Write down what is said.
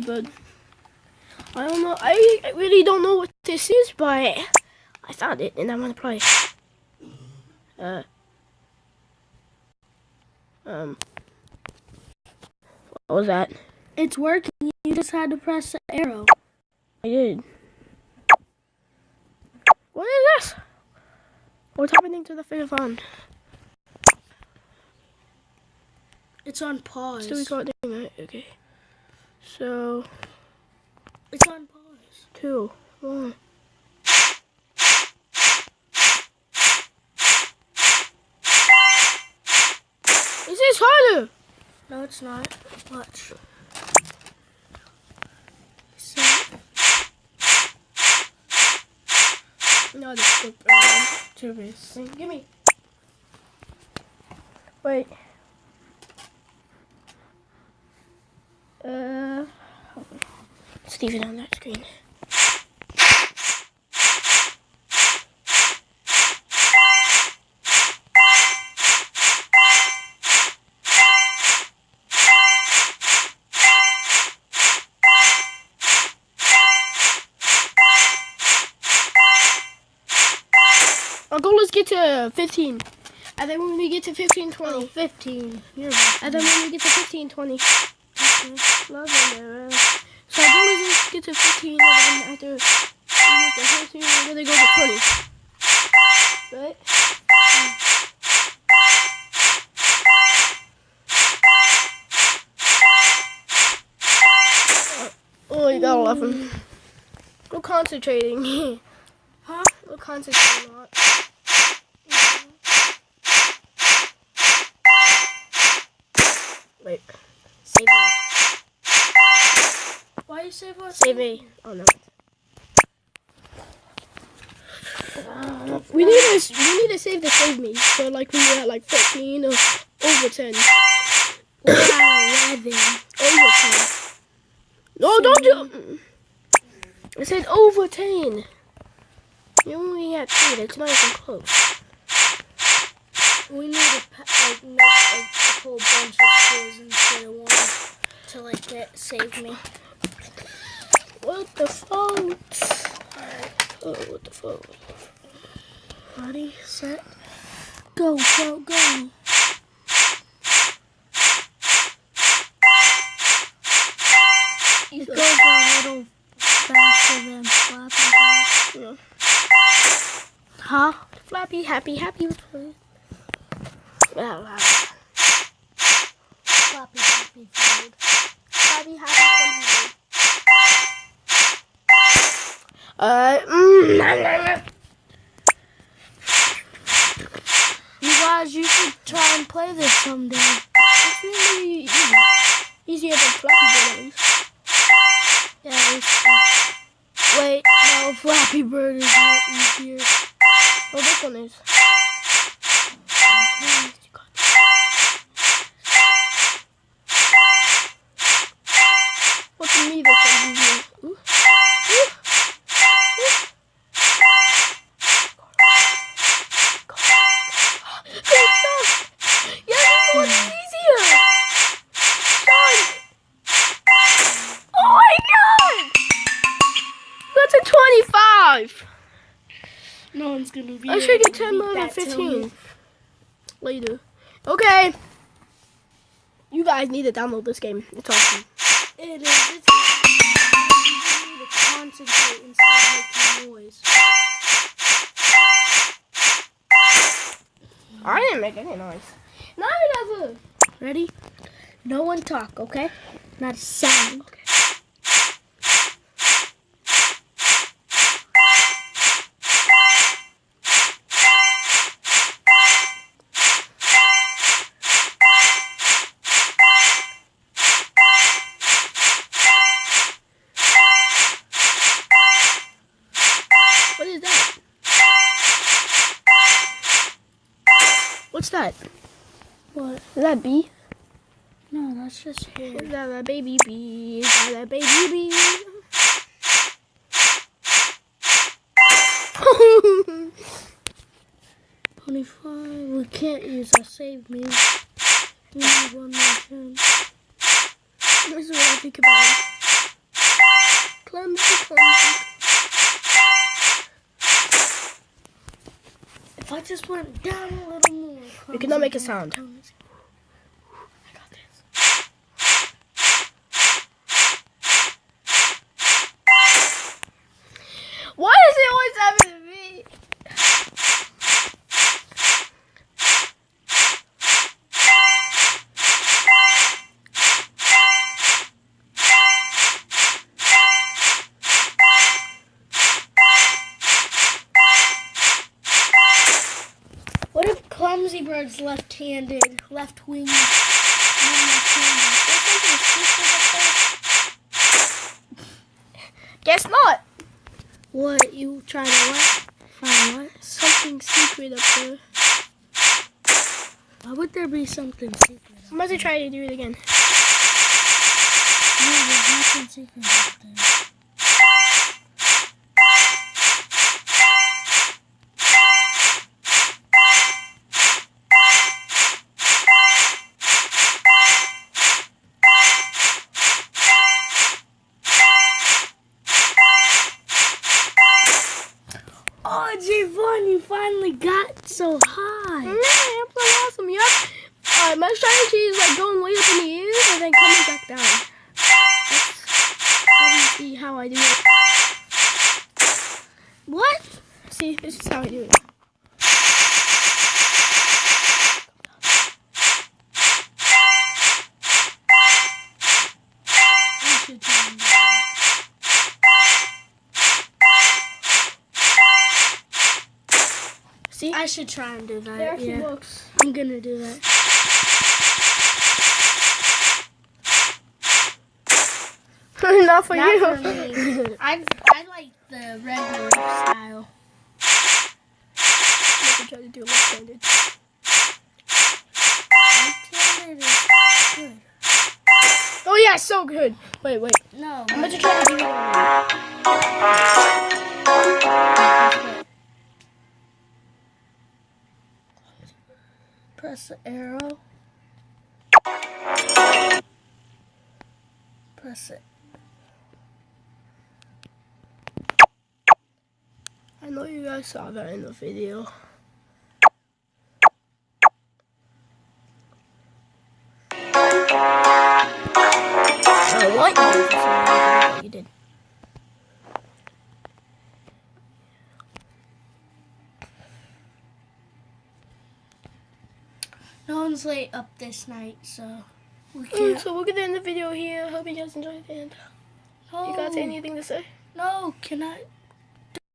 Clumsy Bird. I don't know. I really don't know what this is, but I found it and I want to play. What was that? It's working. You just had to press the arrow. I did. What is this? What's happening to the phone? It's on pause. Still recording, right? Okay. So, it's on pause. 2, 1. This is harder. No, it's not. Watch. No, this is too big. Give me. Wait. Let's leave it on that screen. Our goal is get to 15. And then when we get to 15, 20. Oh, 15. And then when we get to 15, 20. Okay. Love it. So our goal is to get to 15, and then after we get to 15, we're going to go to 20. Right? Oh, you got 11. We're concentrating. Huh? We're concentrating a lot. Wait. Save me. Why you save us? Save me. Oh no. We need to save the save me. So like we were at like 13 or over 10. 11. Over 10. No, don't do. I said over 10. You only had 3. That's not even close. We need to make a whole bunch of scores instead of one to like get save me. What the fuck? Alright. Oh, what the fuck? Ready, set, go, go, go. It goes a little faster than Flappy Bird. Yeah. Huh? Flappy, happy with play. Flappy, happy bird. Happy 20. You guys, you should try and play this someday. It's really easy. Easier than Flappy Bird at least. Yeah, wait, no, Flappy Bird is not easier. Oh, this one is. What to me this one is easier? Ooh. Ooh. Good stuff. Yeah, this one is easier. Done. Oh my god! That's a 25. No one's gonna be. I should get 10 more than 15 later. Okay. You guys need to download this game. It's awesome. It is. It's you need to concentrate instead of making noise. I didn't make any noise. Neither. Ready? No one talk, okay? Not a sound. Okay. What is that? What's that? What? Is that bee? No, that's just hair. Is that a baby bee? Is that a baby bee? 25. We can't use our save me. We need one more chance. This is what I think about it. just went down a little more. You cannot make a sound. I got this. Why is it always happening to me? What if Clumsy Bird's left-handed, left-winged, left-handed? Guess not. What, you trying to what? Find what? Something secret up there. Why would there be something secret? I'm about to try to do it again. No, there's nothing secret up there. Oh, Javon, you finally got so high. Yeah, I'm so awesome. Yep. My strategy is like going way up in the air and then coming back down. Let me see how I do it. What? See, this is how I do it. I should try and do that. See, I should try and do that. it actually Yeah. works. I'm gonna do that. Not for Not you. for me. I like the regular style. Let me try to do it left-handed. Left-handed is good. Oh yeah, so good. Wait. No. I'm about to try to do it again. Press the arrow. Press it. I know you guys saw that in the video. What? You did. No one's late up this night, so we can't. So we're gonna end the video here. Hope you guys enjoyed it. And you guys have anything to say? No, can I?